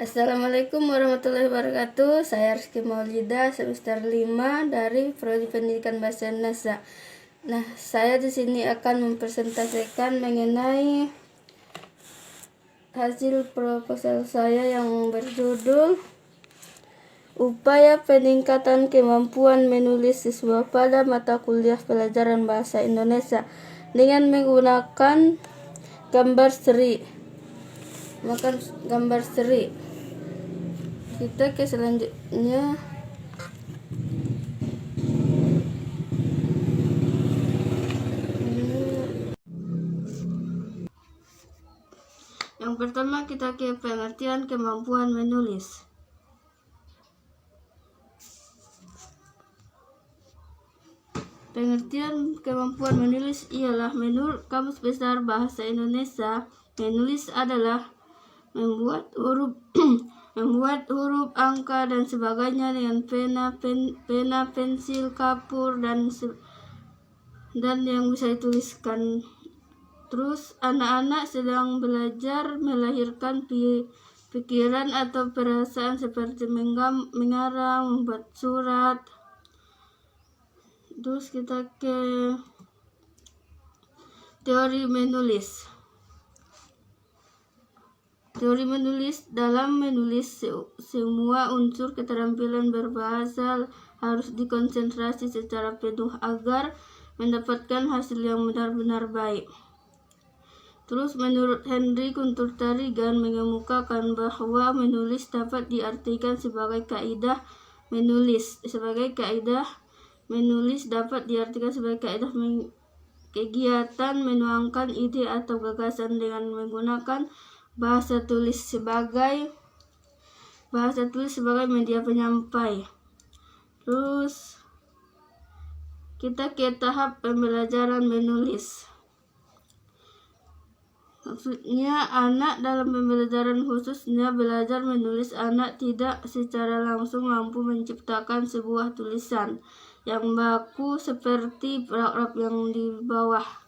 Assalamualaikum warahmatullahi wabarakatuh. Saya Rizky Maulida, semester 5 dari Prodi Pendidikan Bahasa Indonesia. Nah, saya di sini akan mempresentasikan mengenai hasil proposal saya yang berjudul Upaya Peningkatan Kemampuan Menulis Siswa pada Mata Kuliah Pelajaran Bahasa Indonesia dengan menggunakan gambar seri. Kita ke selanjutnya. Yang pertama kita ke pengertian kemampuan menulis. Pengertian kemampuan menulis ialah menurut Kamus Besar Bahasa Indonesia, menulis adalah membuat huruf, angka dan sebagainya dengan pena, pensil, kapur dan yang bisa dituliskan. Terus anak-anak sedang belajar melahirkan pikiran atau perasaan seperti mengarang, membuat surat. Terus kita ke teori menulis. Teori menulis, dalam menulis semua unsur keterampilan berbahasa harus dikonsentrasi secara penuh agar mendapatkan hasil yang benar-benar baik. Terus menurut Henry Guntur Tarigan mengemukakan bahwa menulis dapat diartikan sebagai kaidah menulis. Menulis dapat diartikan sebagai kaidah kegiatan menuangkan ide atau gagasan dengan menggunakan bahasa tulis sebagai media penyampai. Terus kita ke tahap pembelajaran menulis. Maksudnya anak dalam pembelajaran khususnya belajar menulis, anak tidak secara langsung mampu menciptakan sebuah tulisan yang baku seperti paragraf yang di bawah.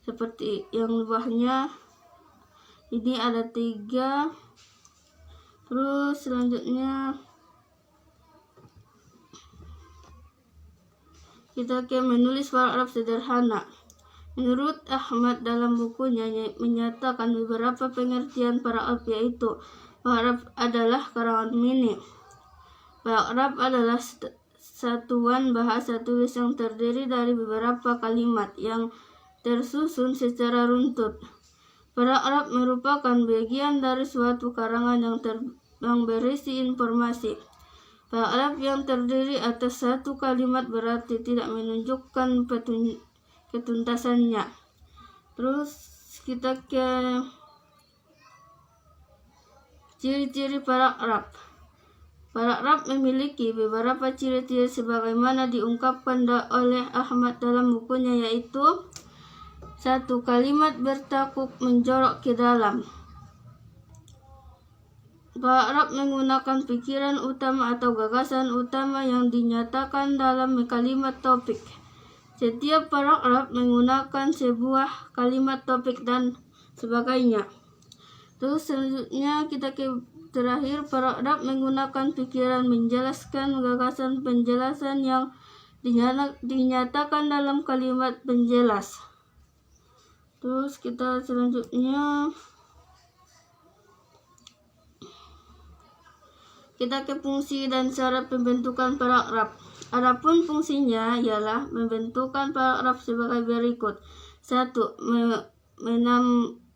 Seperti yang di bawahnya ini ada 3. Terus selanjutnya kita ke menulis paragraf sederhana. Menurut Ahmad dalam bukunya menyatakan beberapa pengertian paragraf, yaitu paragraf adalah karangan mini. Paragraf adalah satuan bahasa tulis yang terdiri dari beberapa kalimat yang tersusun secara runtut. Paragraf merupakan bagian dari suatu karangan yang berisi informasi. Paragraf yang terdiri atas satu kalimat berarti tidak menunjukkan ketuntasannya. Terus kita ke ciri-ciri paragraf. Paragraf memiliki beberapa ciri-ciri sebagaimana diungkapkan oleh Ahmad dalam bukunya, yaitu 1. Kalimat bertakuk menjorok ke dalam. Paragraf menggunakan pikiran utama atau gagasan utama yang dinyatakan dalam kalimat topik. Setiap paragraf menggunakan sebuah kalimat topik dan sebagainya. Terus selanjutnya kita ke terakhir, paragraf menggunakan pikiran menjelaskan gagasan penjelasan yang dinyatakan dalam kalimat penjelas. Terus kita selanjutnya kita ke fungsi dan cara pembentukan paragraf. Adapun fungsinya ialah membentukkan paragraf sebagai berikut. 1.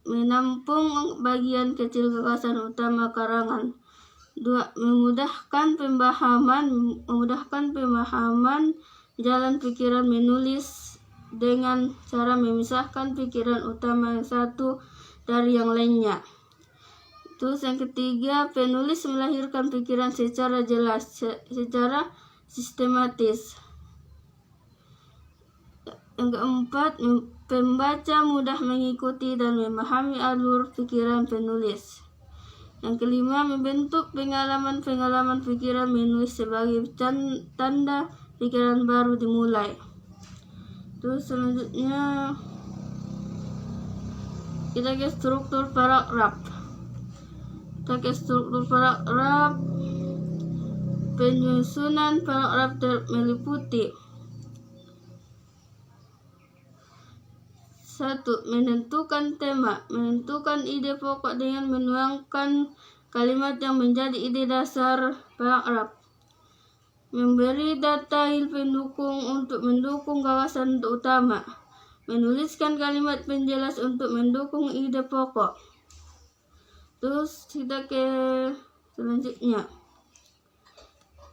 Menampung bagian kecil gagasan utama karangan. 2. Memudahkan pemahaman jalan pikiran menulis dengan cara memisahkan pikiran utama yang satu dari yang lainnya. Terus yang ketiga, penulis melahirkan pikiran secara jelas, secara sistematis. Yang keempat, pembaca mudah mengikuti dan memahami alur pikiran penulis. Yang kelima, membentuk pengalaman pikiran menulis sebagai tanda pikiran baru dimulai. Terus selanjutnya kita ke struktur paragraf. kita ke struktur paragraf. Penyusunan paragraf meliputi 1. Menentukan tema. Menentukan ide pokok dengan menuangkan kalimat yang menjadi ide dasar paragraf. Memberi detail pendukung untuk mendukung gagasan utama. Menuliskan kalimat penjelas untuk mendukung ide pokok. Terus kita ke selanjutnya.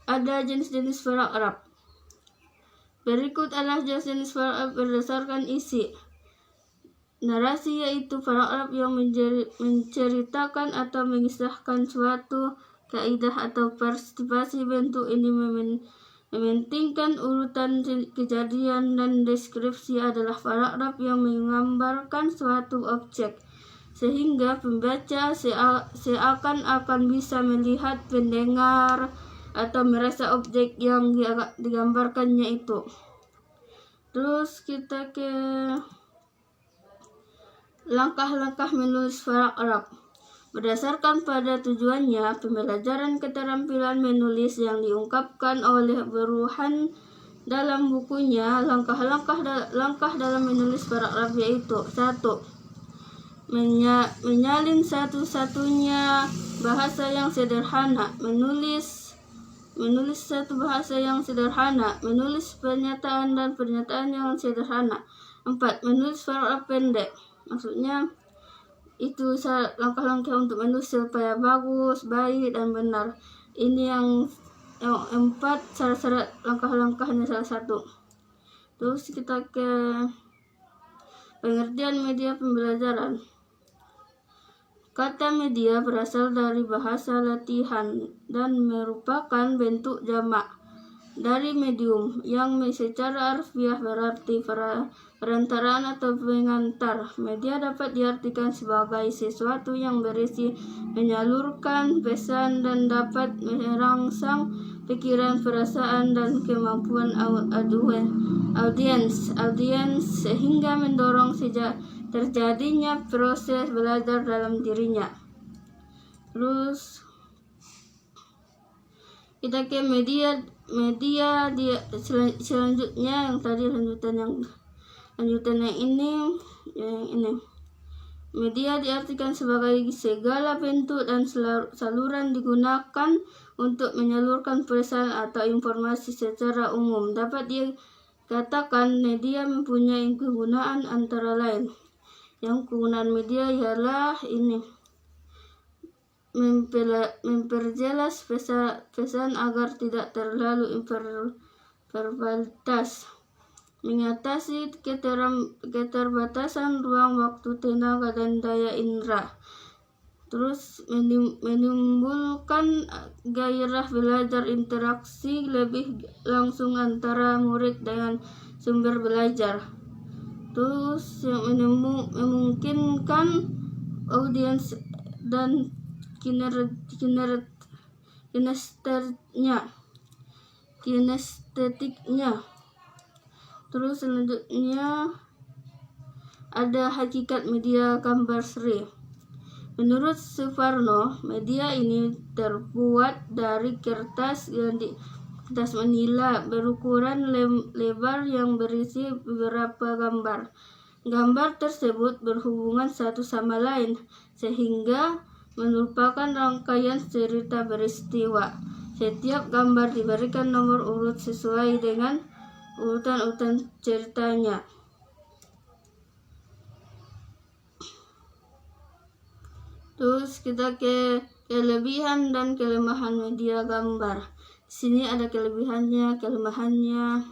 Ada jenis-jenis paragraf. Berikut adalah jenis-jenis paragraf berdasarkan isi. Narasi yaitu paragraf yang menceritakan atau mengisahkan suatu kaidah atau peristiwa. Bentuk ini mementingkan urutan kejadian dan deskripsi adalah paragraf yang menggambarkan suatu objek sehingga pembaca seakan-akan bisa melihat, mendengar, atau merasa objek yang digambarkannya itu. Terus kita ke langkah-langkah menulis paragraf. Berdasarkan pada tujuannya, pembelajaran keterampilan menulis yang diungkapkan oleh Burhan dalam bukunya, langkah dalam menulis paragraf yaitu 1. Menyalin satu-satunya bahasa yang sederhana. Menulis satu bahasa yang sederhana. Menulis pernyataan dan pernyataan yang sederhana. 4. Menulis paragraf pendek. Maksudnya itu langkah-langkah untuk menulis supaya bagus, baik, dan benar. Ini yang 4 syarat langkah-langkahnya salah satu. Terus kita ke pengertian media pembelajaran. Kata media berasal dari bahasa latihan dan merupakan bentuk jamak dari medium yang secara harfiah berarti perantaraan atau pengantar. Media dapat diartikan sebagai sesuatu yang berisi menyalurkan pesan dan dapat merangsang pikiran, perasaan, dan kemampuan audiens sehingga mendorong terjadinya proses belajar dalam dirinya. Terus kita ke media selanjutnya, yang tadi lanjutan yang ini. Media diartikan sebagai segala bentuk dan saluran digunakan untuk menyalurkan pesan atau informasi secara umum. Dapat dikatakan media mempunyai kegunaan antara lain. Yang kegunaan media ialah ini: memperjelas pesan agar tidak terlalu verbalitas, mengatasi keterbatasan ruang, waktu, tenaga, dan daya indera. Terus menimbulkan gairah belajar, interaksi lebih langsung antara murid dengan sumber belajar. Terus yang memungkinkan audiens dan kinestetiknya. Terus selanjutnya ada hakikat media gambar seri. Menurut Suparno, media ini terbuat dari kertas manila berukuran lebar yang berisi beberapa gambar. Gambar tersebut berhubungan satu sama lain sehingga merupakan rangkaian cerita peristiwa. Setiap gambar diberikan nomor urut sesuai dengan urutan ceritanya. Terus kita ke kelebihan dan kelemahan media gambar. Di sini ada kelebihannya, kelemahannya.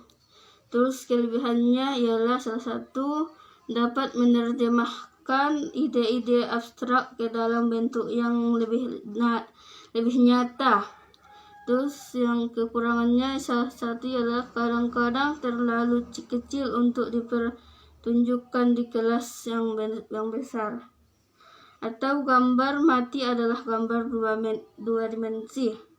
Terus kelebihannya ialah salah satu, dapat menerjemahkan ide-ide abstrak ke dalam bentuk yang lebih nyata. Terus yang kekurangannya salah satu ialah kadang-kadang terlalu kecil untuk dipertunjukkan di kelas yang besar. Atau gambar mati adalah gambar dua dimensi.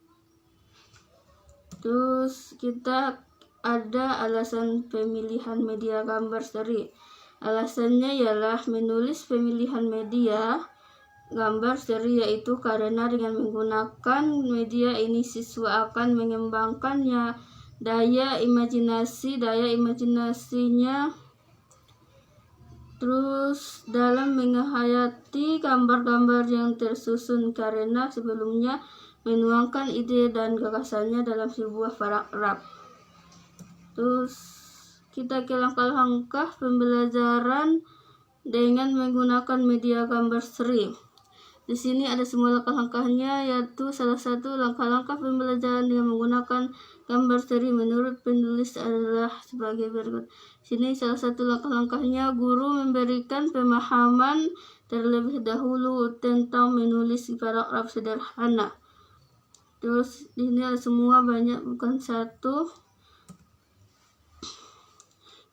Terus kita ada alasan pemilihan media gambar seri. Alasannya ialah menulis pemilihan media gambar seri, yaitu karena dengan menggunakan media ini siswa akan mengembangkannya daya imajinasinya terus dalam menghayati gambar-gambar yang tersusun, karena sebelumnya menuangkan ide dan gagasannya dalam sebuah paragraf. Terus kita ke langkah-langkah pembelajaran dengan menggunakan media gambar seri. Di sini ada semua langkah-langkahnya, yaitu salah satu langkah-langkah pembelajaran dengan menggunakan gambar seri menurut penulis adalah sebagai berikut. Sini salah satu langkah-langkahnya, guru memberikan pemahaman terlebih dahulu tentang menulis paragraf sederhana. Terus ini ada semua, banyak, bukan satu.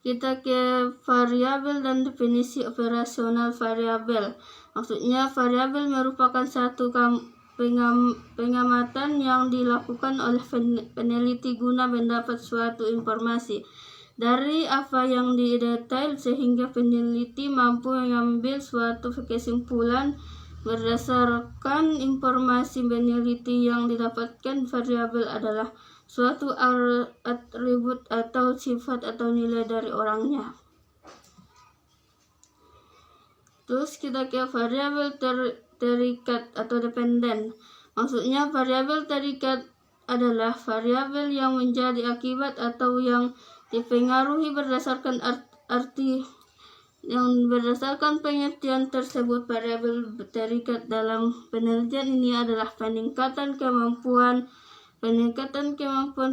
Kita ke variabel dan definisi operasional variabel. Maksudnya, variabel merupakan satu pengamatan yang dilakukan oleh peneliti guna mendapat suatu informasi dari apa yang didetail, sehingga peneliti mampu mengambil suatu kesimpulan berdasarkan informasi peneliti yang didapatkan. Variabel adalah suatu atribut atau sifat atau nilai dari orangnya. Terus kita ke variabel terikat atau dependen. Maksudnya, variabel terikat adalah variabel yang menjadi akibat atau yang dipengaruhi berdasarkan berdasarkan pengertian tersebut. Variabel terikat dalam penelitian ini adalah peningkatan kemampuan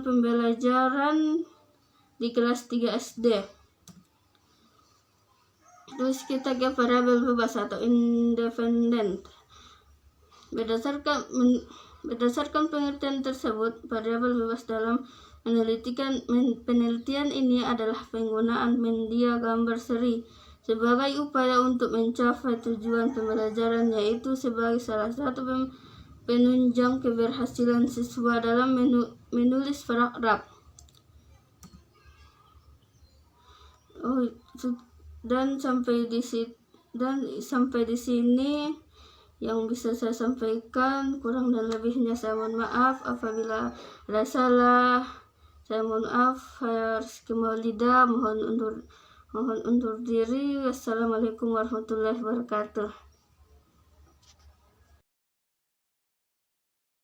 pembelajaran di kelas 3 SD. Terus kita ke variabel bebas atau independen. Berdasarkan pengertian tersebut, variabel bebas dalam penelitian ini adalah penggunaan media gambar seri sebagai upaya untuk mencapai tujuan pembelajaran, yaitu sebagai salah satu penunjang keberhasilan siswa dalam menulis paragraf. Dan sampai di sini yang bisa saya sampaikan. Kurang dan lebihnya saya mohon maaf. Apabila ada salah, saya mohon maaf. Rizky Maulida mohon undur diri. Wassalamualaikum warahmatullahi wabarakatuh.